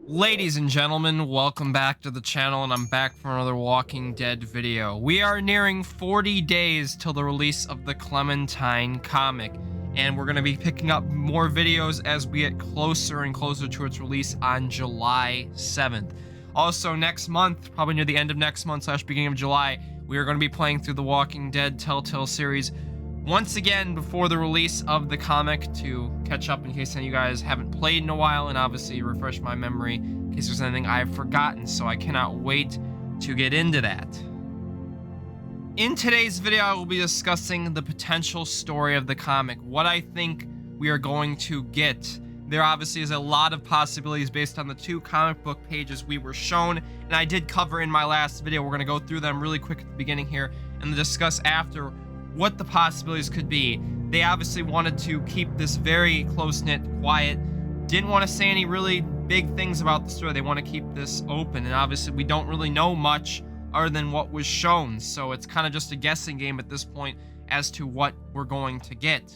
Ladies and gentlemen, welcome back to the channel, and I'm back for another Walking Dead video. We are nearing 40 days till the release of the Clementine comic, and we're going to be picking up more videos as we get closer and closer to its release on July 7th. Also, next month, probably near the end of next month / beginning of July, we are going to be playing through the Walking Dead Telltale Series once again before the release of the comic to catch up in case any of you guys haven't played in a while, and obviously refresh my memory in case there's anything I've forgotten, so I cannot wait to get into that. In today's video, I will be discussing the potential story of the comic, what I think we are going to get. There obviously is a lot of possibilities based on the 2 comic book pages we were shown, and I did cover in my last video. We're going to go through them really quick at the beginning here and discuss after what the possibilities could be. They obviously wanted to keep this very close-knit, quiet, didn't want to say any really big things about the story. They want to keep this open, and obviously we don't really know much other than what was shown, so it's kind of just a guessing game at this point as to what we're going to get.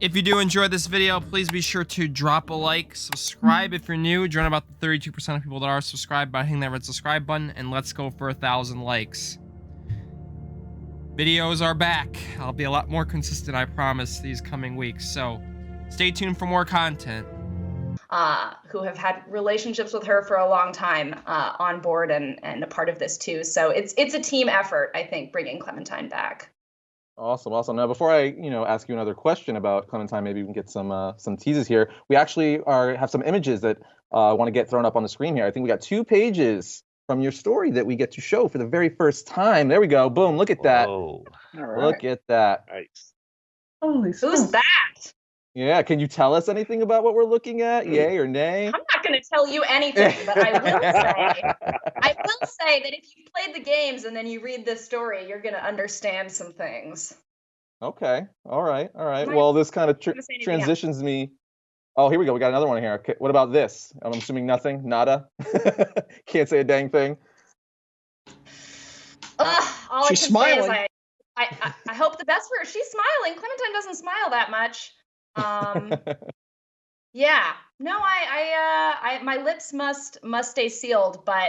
If you do enjoy this video, please be sure to drop a like, subscribe if you're new, join about the 32% of people that are subscribed by hitting that red subscribe button, and let's go for 1,000 likes. Videos are back. I'll be a lot more consistent, I promise, these coming weeks, so stay tuned for more content. Who have had relationships with her for a long time on board and a part of this too. So it's a team effort, I think, bringing Clementine back. Awesome. Now, before I ask you another question about Clementine, maybe we can get some teases here. We actually have some images that I want to get thrown up on the screen here. I think we got 2 pages from your story that we get to show for the very first time. There we go. Boom. Look at that. Whoa. All right. Look at that. Nice. Holy Who's that? Yeah. Can you tell us anything about what we're looking at? Yay or nay? I'm not going to tell you anything, but I will say that if you've played the games and then you read this story, you're going to understand some things. Okay. All right. Well, this kind of transitions me. Oh, here we go. We got another one here. Okay. What about this? I'm assuming nothing. Nada. Can't say a dang thing. All She's smiling. Say is I hope the best for her. She's smiling. Clementine doesn't smile that much. Yeah. No, my lips must stay sealed, but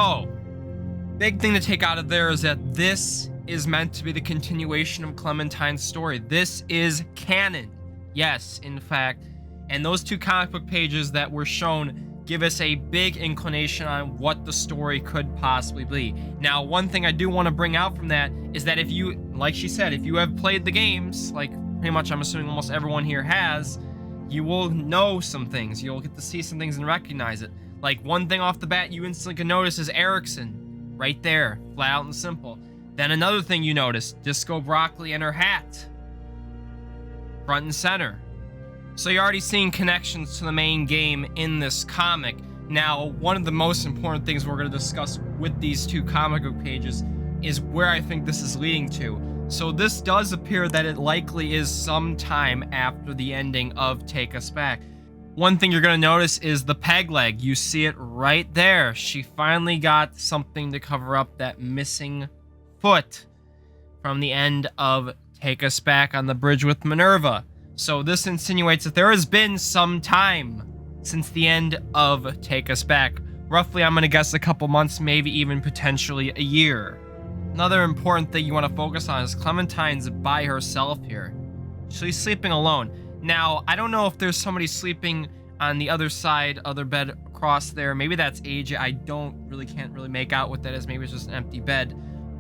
Big thing to take out of there is that this is meant to be the continuation of Clementine's story. This is canon. Yes, in fact. And those 2 comic book pages that were shown give us a big inclination on what the story could possibly be. Now, one thing I do want to bring out from that is that if you, like she said, if you have played the games, like pretty much I'm assuming almost everyone here has, you will know some things. You'll get to see some things and recognize it. Like, one thing off the bat you instantly can notice is Ericson. Right there. Flat out and simple. Then another thing you notice, Disco Broccoli and her hat. Front and center. So you're already seeing connections to the main game in this comic. Now, one of the most important things we're going to discuss with these 2 comic book pages is where I think this is leading to. So this does appear that it likely is sometime after the ending of Take Us Back. One thing you're going to notice is the peg leg. You see it right there. She finally got something to cover up that missing foot from the end of Take Us Back on the bridge with Minerva. So this insinuates that there has been some time since the end of Take Us Back. Roughly, I'm going to guess a couple months, maybe even potentially a year. Another important thing you want to focus on is Clementine's by herself here. She's sleeping alone. Now, I don't know if there's somebody sleeping on the other side, other bed across there. Maybe that's AJ. I can't really make out what that is. Maybe it's just an empty bed.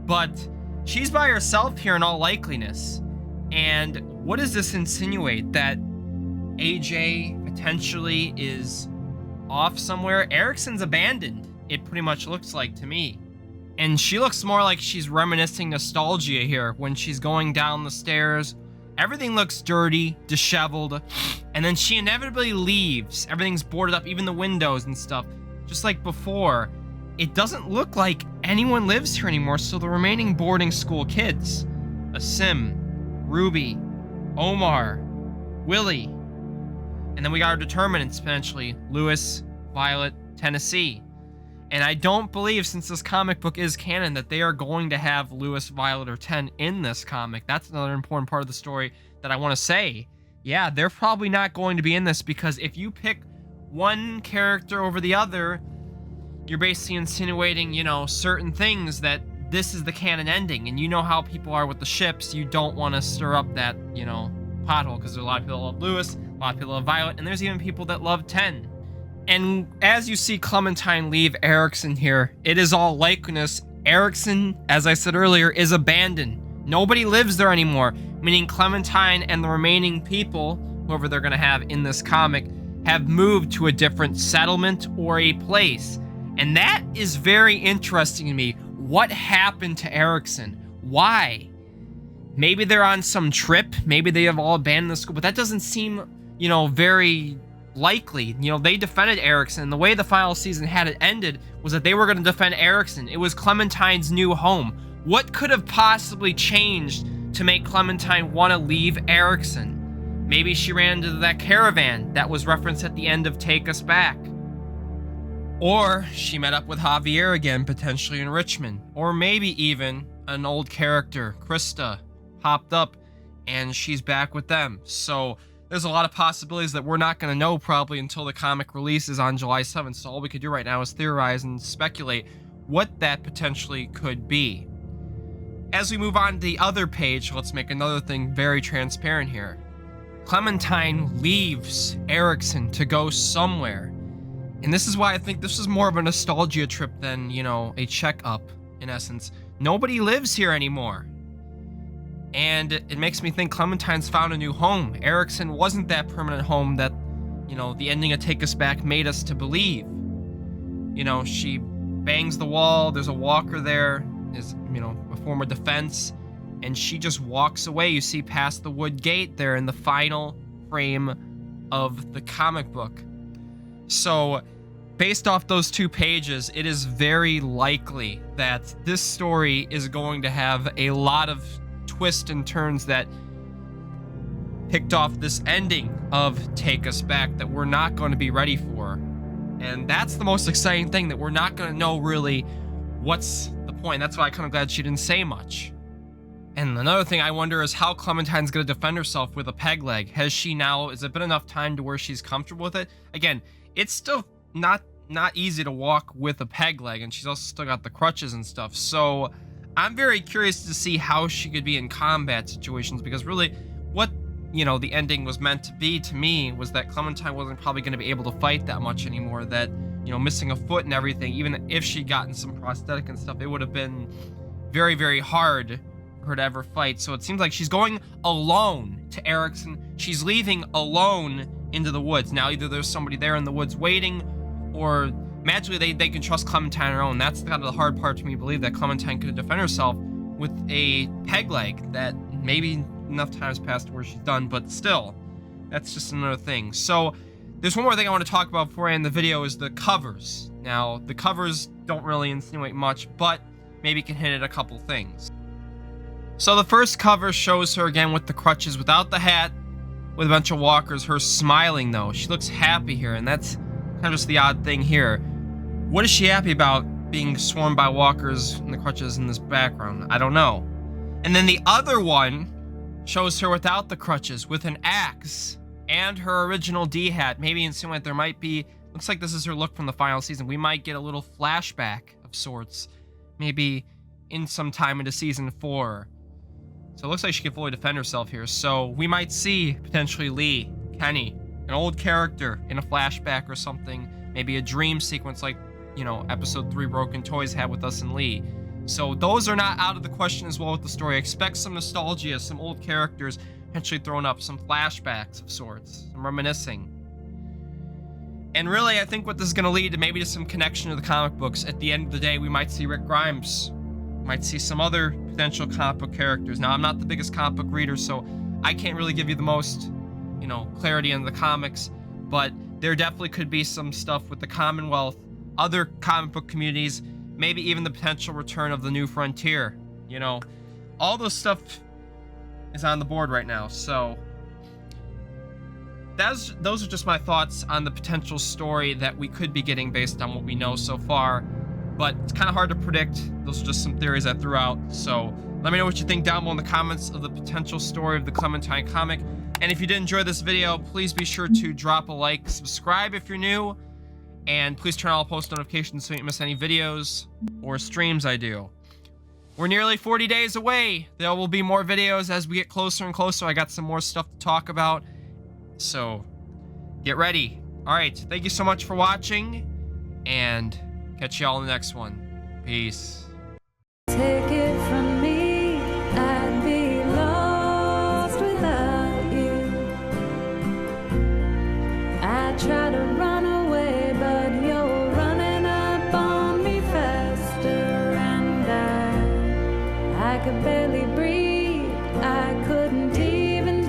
But she's by herself here in all likeliness. And what does this insinuate? That AJ potentially is off somewhere? Ericson's abandoned, it pretty much looks like to me. And she looks more like she's reminiscing nostalgia here when she's going down the stairs. Everything looks dirty, disheveled, and then she inevitably leaves. Everything's boarded up, even the windows and stuff. Just like before, it doesn't look like anyone lives here anymore, so the remaining boarding school kids, Asim, Ruby, Omar, Willie, and then we got our determinants potentially, Lewis, Violet, Tennessee. And I don't believe, since this comic book is canon, that they are going to have Lewis, Violet, or Ten in this comic. That's another important part of the story that I want to say. Yeah, they're probably not going to be in this, because if you pick one character over the other, you're basically insinuating, you know, certain things that this is the canon ending. And you know how people are with the ships. You don't want to stir up that, you know, pothole, because there's a lot of people that love Lewis, a lot of people love Violet, and there's even people that love 10. And as you see Clementine leave Ericson here, it is all likeness. Ericson, as I said earlier, is abandoned. Nobody lives there anymore, meaning Clementine and the remaining people, whoever they're going to have in this comic, have moved to a different settlement or a place. And that is very interesting to me. What happened to Ericson? Why? Maybe they're on some trip. Maybe they have all abandoned the school, but that doesn't seem, you know, very likely. You know, they defended Ericson. The way the final season had it ended was that they were going to defend Ericson. It was Clementine's new home. What could have possibly changed to make Clementine want to leave Ericson? Maybe she ran into that caravan that was referenced at the end of Take Us Back. Or she met up with Javier again, potentially in Richmond. Or maybe even an old character, Krista, popped up and she's back with them. So there's a lot of possibilities that we're not going to know probably until the comic releases on July 7th. So all we could do right now is theorize and speculate what that potentially could be. As we move on to the other page, let's make another thing very transparent here. Clementine leaves Ericson to go somewhere. And this is why I think this is more of a nostalgia trip than, you know, a checkup, in essence. Nobody lives here anymore. And it makes me think Clementine's found a new home. Ericson wasn't that permanent home that, you know, the ending of Take Us Back made us to believe. You know, she bangs the wall, there's a walker there, is, you know, a form of defense, and she just walks away. You see past the wood gate there in the final frame of the comic book. So, based off those 2 pages, it is very likely that this story is going to have a lot of twists and turns that picked off this ending of Take Us Back that we're not going to be ready for. And that's the most exciting thing, that we're not going to know really what's the point. That's why I'm kind of glad she didn't say much. And another thing I wonder is how Clementine's going to defend herself with a peg leg. Has it been enough time to where she's comfortable with it? Again, it's still not easy to walk with a peg leg, and she's also still got the crutches and stuff. So I'm very curious to see how she could be in combat situations, because really what, you know, the ending was meant to be to me was that Clementine wasn't probably going to be able to fight that much anymore, that, you know, missing a foot and everything, even if she'd gotten some prosthetic and stuff, it would have been very, very hard for her to ever fight. So it seems like she's going alone to Ericson. She's leaving alone into the woods. Now, either there's somebody there in the woods waiting, or magically they can trust Clementine on her own. That's kind of the hard part to me, believe that Clementine could defend herself with a peg leg, that maybe enough time has passed where she's done, but still, that's just another thing. So there's one more thing I want to talk about before I end the video, is the covers. Now, the covers don't really insinuate much, but maybe can hint at a couple things. So the first cover shows her again with the crutches, without the hat, with a bunch of walkers, her smiling though. She looks happy here, and that's kind of just the odd thing here. What is she happy about, being swarmed by walkers and the crutches in this background? I don't know. And then the other one shows her without the crutches, with an axe and her original D hat. Maybe insinuate there might be, looks like this is her look from the final season. We might get a little flashback of sorts, maybe in some time into season 4. So it looks like she can fully defend herself here. So we might see potentially Lee, Kenny, an old character in a flashback or something, maybe a dream sequence like, you know, episode 3 Broken Toys had with us and Lee. So those are not out of the question as well with the story. Expect some nostalgia, some old characters potentially thrown up, some flashbacks of sorts, some reminiscing. And really, I think what this is going to lead to maybe to some connection to the comic books. At the end of the day, we might see Rick Grimes. We might see some other potential comic book characters. Now, I'm not the biggest comic book reader, so I can't really give you the most, you know, clarity on the comics, but there definitely could be some stuff with the Commonwealth, other comic book communities, maybe even the potential return of the New Frontier. You know, all this stuff is on the board right now. So those are just my thoughts on the potential story that we could be getting based on what we know so far. But it's kind of hard to predict. Those are just some theories I threw out. So let me know what you think down below in the comments of the potential story of the Clementine comic. And if you did enjoy this video, please be sure to drop a like, subscribe if you're new, And please turn on all post notifications so you don't miss any videos or streams I do. We're nearly 40 days away. There will be more videos as we get closer and closer. I got some more stuff to talk about. So get ready. All right. Thank you so much for watching, and catch y'all in the next one. Peace. Take it